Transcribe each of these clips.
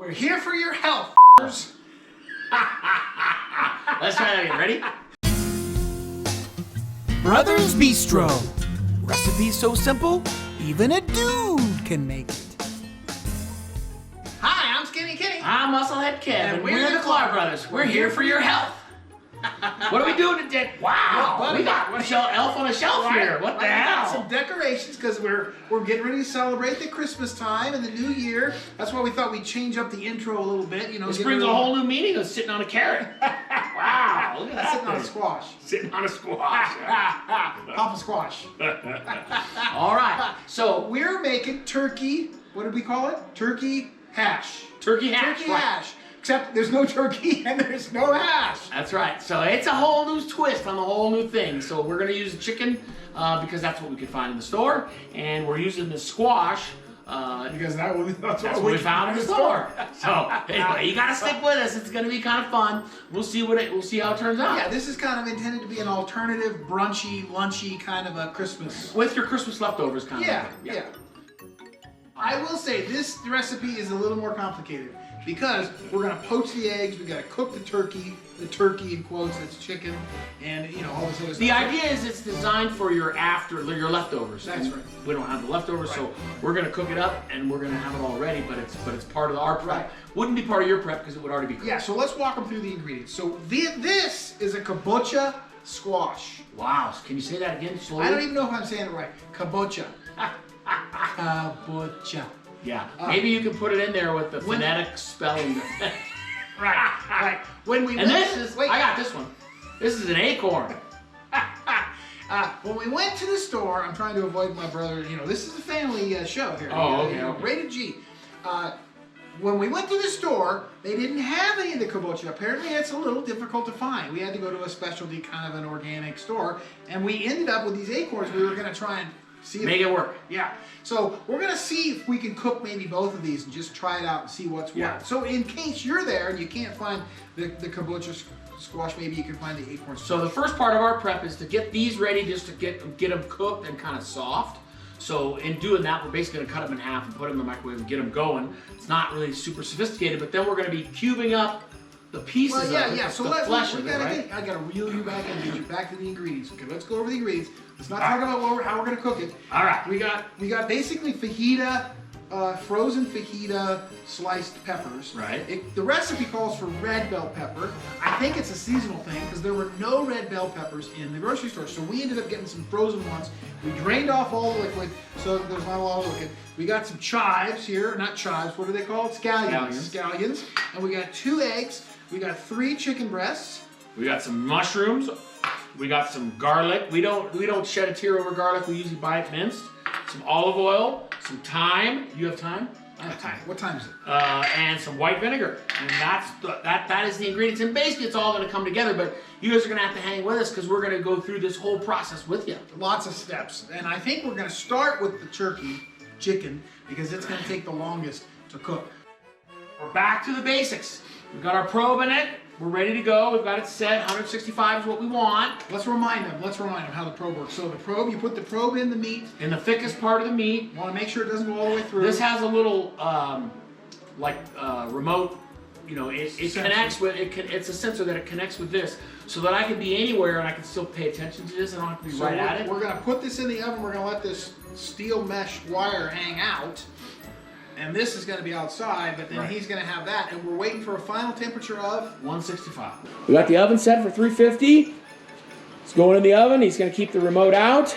We're here for your health, Let's try that again. Ready? Brothers Bistro. Recipes so simple, even a dude can make it. Hi, I'm Skinny Kitty. I'm Musclehead Kev, and we're the Klar Brothers. We're here for your health. What are we doing today? Wow, we got a elf on a shelf here. What the hell? We got some decorations because we're getting ready to celebrate the Christmas time and the New Year. That's why we thought we'd change up the intro a little bit. You know, this brings a whole new meaning of sitting on a carrot. Wow, look at that. Sitting on a squash. Sitting on a squash. Papa squash. All right, so we're making turkey. What did we call it? Turkey hash. Turkey hash. Turkey hash. Except there's no turkey and there's no hash. That's right. So it's a whole new twist on the whole new thing. So we're going to use the chicken because that's what we could find in the store. And we're using the squash because that's what we found in the store. So anyway, you got to stick with us. It's going to be kind of fun. We'll see how it turns out. Yeah, this is kind of intended to be an alternative, brunchy, lunchy kind of a Christmas. With your Christmas leftovers kind of. Yeah. I will say this recipe is a little more complicated. Because we're gonna poach the eggs, we gotta cook the turkey in quotes, that's chicken, and you know all this other stuff. The idea is it's designed for your leftovers. That's right. We don't have the leftovers, so we're gonna cook it up and we're gonna have it all ready. But it's part of our prep. Right. Wouldn't be part of your prep because it would already be cooked. Yeah. So let's walk them through the ingredients. So this is a kabocha squash. Wow. Can you say that again slowly? I don't even know if I'm saying it right. Kabocha. Kabocha. Yeah, maybe you can put it in there with the phonetic spelling. Right. I got this one. This is an acorn. When we went to the store, I'm trying to avoid my brother. You know, this is a family show here. Oh, okay. You know, rated G. When we went to the store, they didn't have any of the kabocha. Apparently, it's a little difficult to find. We had to go to a specialty kind of an organic store, and we ended up with these acorns. We were going to try and make it work. Yeah. So we're going to see if we can cook maybe both of these and just try it out and see what's what. So in case you're there and you can't find the kabocha squash, maybe you can find the acorn squash. So the first part of our prep is to get these ready, just to get them cooked and kind of soft. So in doing that, we're basically going to cut them in half and put them in the microwave and get them going. It's not really super sophisticated, but then we're going to be cubing up the pieces of it, so the flesh of it, right? I gotta reel you back and get you back to the ingredients. Okay, let's go over the ingredients. Let's not talk about how we're gonna cook it. All right. We got basically fajita, frozen fajita sliced peppers. Right. The recipe calls for red bell pepper. I think it's a seasonal thing because there were no red bell peppers in the grocery store, so we ended up getting some frozen ones. We drained off all the liquid, so there's not a lot of liquid. We got some chives here, not chives. What are they called? Scallions. Scallions. And we got 2 eggs. We got 3 chicken breasts. We got some mushrooms. We got some garlic. We don't shed a tear over garlic. We usually buy it minced. Some olive oil. Some thyme. You have thyme? I have thyme. What time is it? And some white vinegar. And that is the ingredients. And basically, it's all going to come together. But you guys are going to have to hang with us because we're going to go through this whole process with you. Lots of steps. And I think we're going to start with the chicken, because it's going to take the longest to cook. We're back to the basics. We've got our probe in it. We're ready to go. We've got it set. 165 is what we want. Let's remind them how the probe works. So the probe, you put the probe in the meat. In the thickest part of the meat. You want to make sure it doesn't go all the way through. This has a little, remote, you know, it connects with, it's a sensor that it connects with this so that I can be anywhere and I can still pay attention to this. I don't have to be right at it. We're going to put this in the oven. We're going to let this steel mesh wire hang out. And this is going to be outside, but then he's going to have that. And we're waiting for a final temperature of 165. We got the oven set for 350. It's going in the oven. He's going to keep the remote out.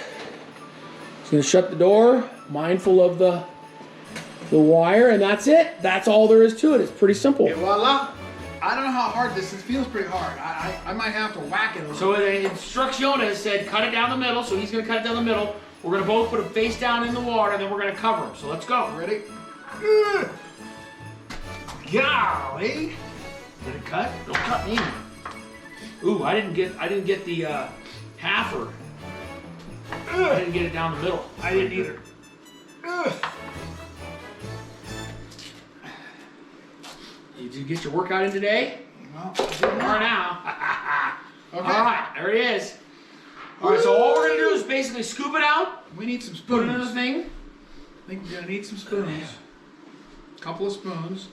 He's going to shut the door, mindful of the wire, and that's it. That's all there is to it. It's pretty simple. Okay, voila. I don't know how hard this is. It feels pretty hard. I might have to whack it a little. So the instrucciones said cut it down the middle, so he's going to cut it down the middle. We're going to both put him face down in the water, and then we're going to cover him. So let's go. Ready? Golly! Did it cut? Don't cut me. Ooh, I didn't get the halfer. I didn't get it down the middle. I didn't either. Did you get your workout in today? Well, Or now. Okay. All right, there it is. All right, so all we're gonna do is basically scoop it out. We need some spoons. Put it in the thing. I think we're gonna need some spoons. A couple of spoons.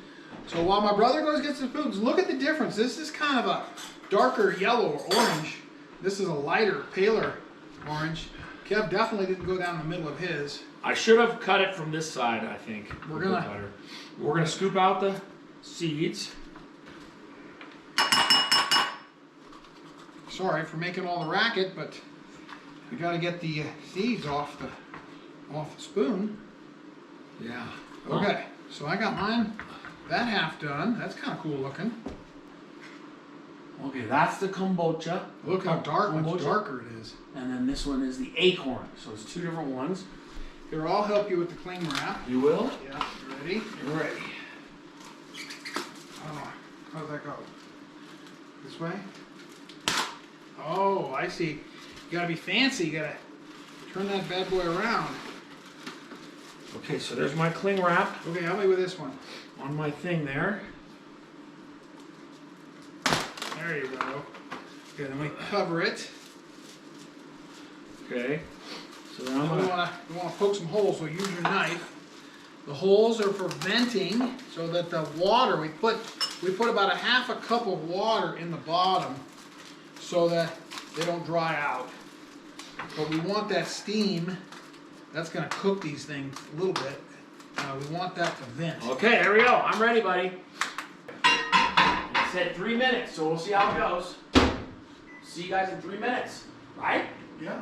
So while my brother goes gets his foods, look at the difference. This is kind of a darker yellow or orange. This is a lighter, paler orange. Kev definitely didn't go down the middle of his. I should have cut it from this side, I think. We're gonna scoop out the seeds. Sorry for making all the racket, but we got to get the seeds off the spoon. Yeah. Okay, so I got mine that half done. That's kind of cool looking. Okay, that's the kombucha. Look how much darker it is. And then this one is the acorn. So it's two different ones. Here, I'll help you with the cling wrap. You will? Yeah, you ready? You're ready. Oh, how's that go? This way? Oh, I see. You gotta be fancy. You gotta turn that bad boy around. Okay, so there's my cling wrap Okay, help me with this one. on my thing there. There you go. Okay, then we cover it. Okay. So then We wanna poke some holes, so use your knife. The holes are for venting, so that the water, we put about a half a cup of water in the bottom so that they don't dry out. But we want that steam, that's gonna cook these things a little bit. We want that to vent. Okay, there we go. I'm ready, buddy. It said 3 minutes, so we'll see how it goes. See you guys in 3 minutes, right? Yeah.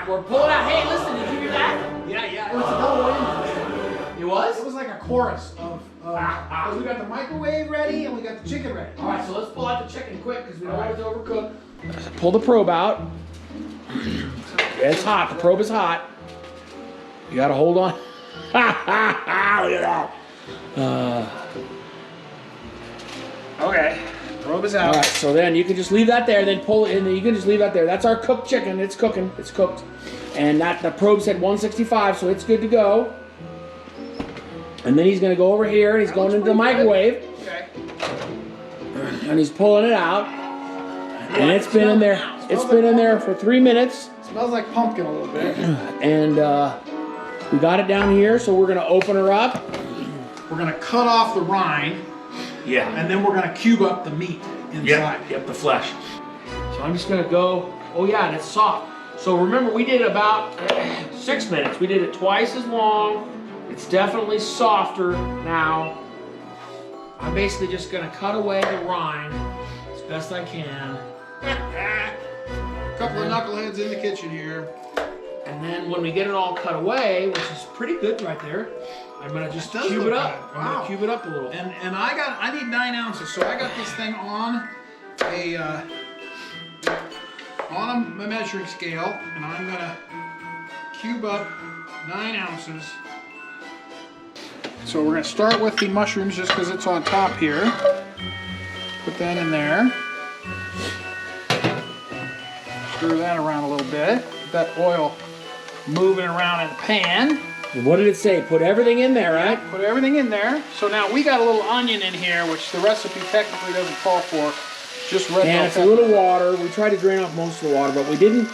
We're pulling out. Hey, listen, did you hear that? Yeah, it was a double whammy. It was? It was like a chorus of, because we got the microwave ready and we got the chicken ready. All right, so let's pull out the chicken quick because we don't want it to overcook. Pull the probe out. It's hot. The probe is hot. You got to hold on. Look at that. Okay. Probe is out. All right, so then you can just leave that there, then pull it in. You can just leave that there. That's our cooked chicken. It's cooking. It's cooked. And the probe said 165, so it's good to go. And then he's going to go over here, and he's going into the microwave. Okay. And he's pulling it out. And it's been in there. It's been in there for 3 minutes. Smells like pumpkin a little bit. And we got it down here, so we're going to open her up. We're going to cut off the rind. Yeah. And then we're going to cube up the meat inside. Yep, the flesh. So I'm just going to go. Oh, yeah, and it's soft. So remember, we did about 6 minutes. We did it twice as long. It's definitely softer now. I'm basically just going to cut away the rind as best I can. A couple of knuckleheads in the kitchen here. And then when we get it all cut away, which is pretty good right there, I'm going to just cube it up. Wow. I'm going to cube it up a little. And I need 9 ounces, so I got this thing on a measuring scale, and I'm going to cube up 9 ounces. So we're going to start with the mushrooms just because it's on top here. Put that in there. Stir that around a little bit. Get that oil moving around in the pan. And what did it say? Put everything in there, right? Put everything in there. So now we got a little onion in here, which the recipe technically doesn't call for. Just red bell And it's pepper. a little water. We tried to drain off most of the water, but we didn't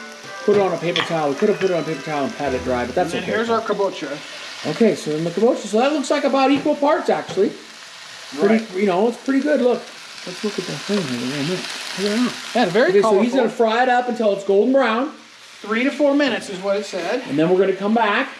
put it on a paper towel. We could have put it on a paper towel and pat it dry, but that's And okay. here's our kabocha. Okay, so in the kabocha, so that looks like about equal parts, actually. Pretty, Right. you know, it's pretty good. Look, let's look at that thing here in a minute. Look at that. Yeah, very Okay, colorful. so he's gonna fry it up until it's golden brown, 3 to 4 minutes is what it said. and then we're gonna come back,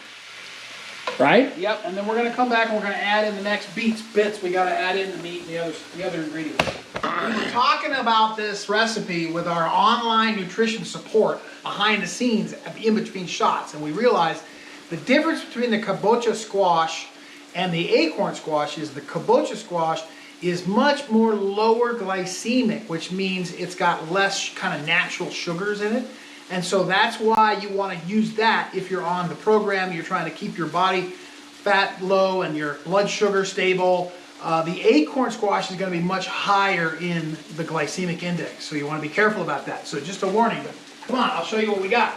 right? Yep, and then we're going to come back and we're going to add in the next bits. We got to add in the meat and the other ingredients. We were talking about this recipe with our online nutrition support behind the scenes in between shots, and we realized the difference between the kabocha squash and the acorn squash is the kabocha squash is much more lower glycemic, which means it's got less kind of natural sugars in it. And so that's why you want to use that if you're on the program, you're trying to keep your body fat low and your blood sugar stable. The acorn squash is going to be much higher in the glycemic index, so you want to be careful about that. So just a warning, but come on, I'll show you what we got.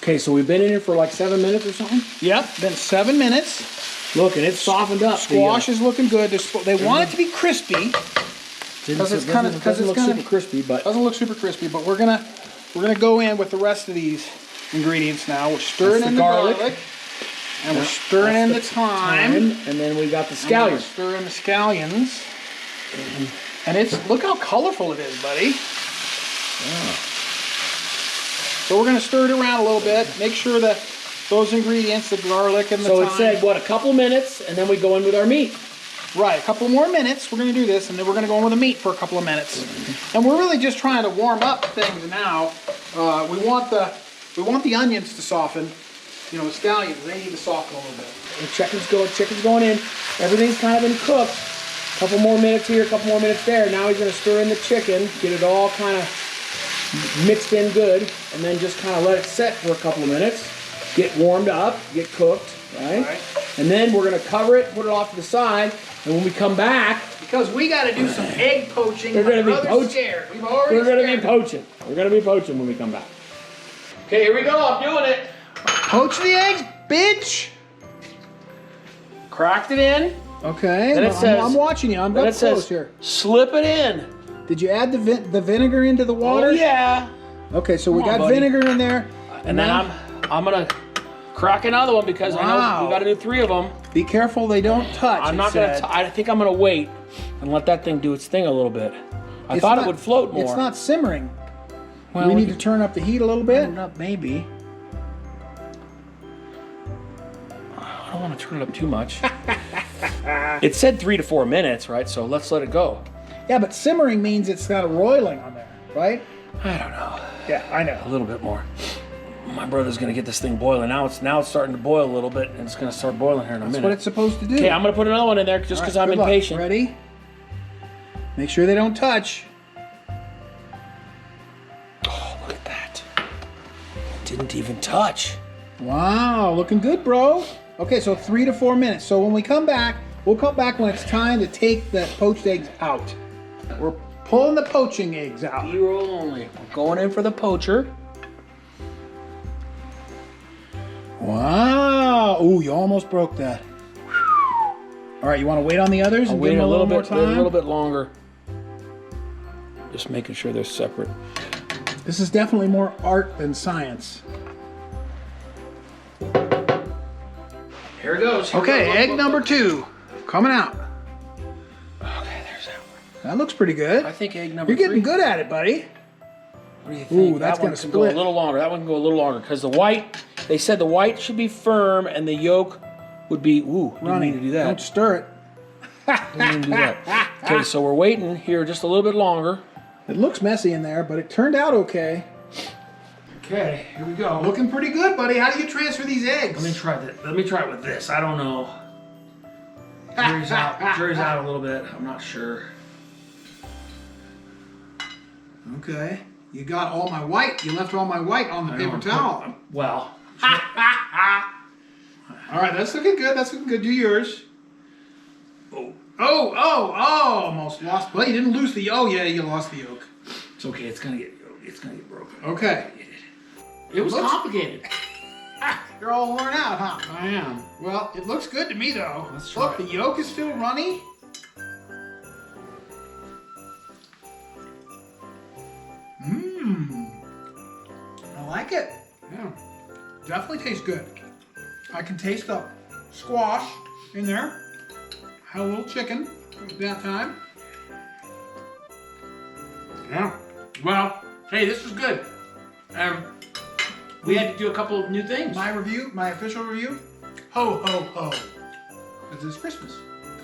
Okay, so we've been in here for like 7 minutes or something. Yep, been 7 minutes. Look, and it's softened up. Squash is looking good. They want it to be crispy. Because it's kinda- doesn't look super crispy, but Doesn't look super crispy, but we're gonna go in with the rest of these ingredients now. We're stirring That's in the the garlic. garlic. And we're stirring in the thyme. And then we got the scallions. Stir in the scallions. And look how colorful it is, buddy. Yeah. So we're going to stir it around a little bit. Make sure that those ingredients, the garlic and the thyme. So it said, what, a couple minutes, and then we go in with our meat. Right, a couple more minutes. We're going to do this, and then we're going to go in with the meat for a couple of minutes. And we're really just trying to warm up things now. We want the onions to soften. You know, the scallions, they need to soften a little bit. The chicken's going in. Everything's kind of been cooked. A couple more minutes here, a couple more minutes there. Now he's going to stir in the chicken, get it all kind of mixed in good, and then just kind of let it set for a couple of minutes. Get warmed up, get cooked, right? And then we're going to cover it, put it off to the side, and when we come back, because we got to do some egg poaching. We're going to be poaching. Scared. We're going to be poaching. We're going to be poaching when we come back. Okay, here we go. I'm doing it. Poach the eggs, bitch. Cracked it in. Okay. Then it says, I'm watching you. I'm then up it says, close here. slip it in. Did you add the vinegar into the water? Oh yeah. Okay, so we got vinegar in there. And then I'm gonna crack another one because I know we got to do 3 of them. Be careful they don't touch. I'm not gonna. I think I'm gonna wait and let that thing do its thing a little bit. I thought it would float more. It's not simmering. Well, we need to turn up the heat a little bit. Turn it up, maybe. I don't want to turn it up too much. It said 3 to 4 minutes, right? So let's let it go. Yeah, but simmering means it's got a roiling on there, right? I don't know. Yeah, I know. A little bit more. My brother's gonna get this thing boiling. Now it's starting to boil a little bit, and it's gonna start boiling here in a minute. That's what it's supposed to do. Okay, I'm gonna put another one in there just because I'm impatient. Ready? Make sure they don't touch. Oh, look at that. It didn't even touch. Wow, looking good, bro. Okay, so 3 to 4 minutes. So when we come back, we'll come back when it's time to take the poached eggs out. We're pulling the poaching eggs out. B-roll only. We're going in for the poacher. Wow. Ooh, you almost broke that. All right, you want to wait on the others and give them a little more time? Wait a little bit longer. Just making sure they're separate. This is definitely more art than science. Here it goes. Okay, egg number 2 coming out. Okay, there's that one. That looks pretty good. I think egg number 3. You're getting good at it, buddy. What do you think? Ooh, that's that one gonna can go a split. little longer. That one can go a little longer because the white, they said the white should be firm and the yolk would be, didn't need to do that. Don't stir it. Didn't need to do that. Okay, so we're waiting here just a little bit longer. It looks messy in there, but it turned out okay. Okay, here we go. Looking pretty good, buddy. How do you transfer these eggs? Let me try that. Let me try it with this. I don't know. Jury's out a little bit. I'm not sure. Okay. You got all my white. You left all my white on the paper towel. Well. All right, that's looking good. That's looking good. Do yours. Oh, almost lost. Well, you didn't lose the, yeah, you lost the yolk. It's okay. It's gonna get broken. Okay. It was complicated. You're all worn out, huh? I am. Well, it looks good to me, though. Let's try Look, the yolk is still runny. I like it. Yeah. Definitely tastes good. I can taste the squash in there. Had a little chicken at that time. Yeah. Well, hey, this was good. We had to do a couple of new things. My review, my official review. Ho, ho, ho. Because it's Christmas.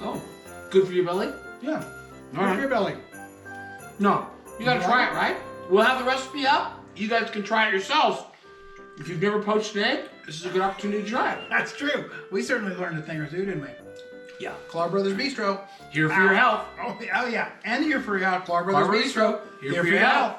Oh, good for your belly? Yeah. Good All right. for your belly. No, you gotta try it, right? We'll have the recipe up. You guys can try it yourselves. If you've never poached an egg, this is a good opportunity to try it. That's true. We certainly learned a thing or two, didn't we? Yeah. Klar Brothers Bistro. Here for your health. Oh, yeah. And here for your health. Klar Brothers Bistro. Here for your health.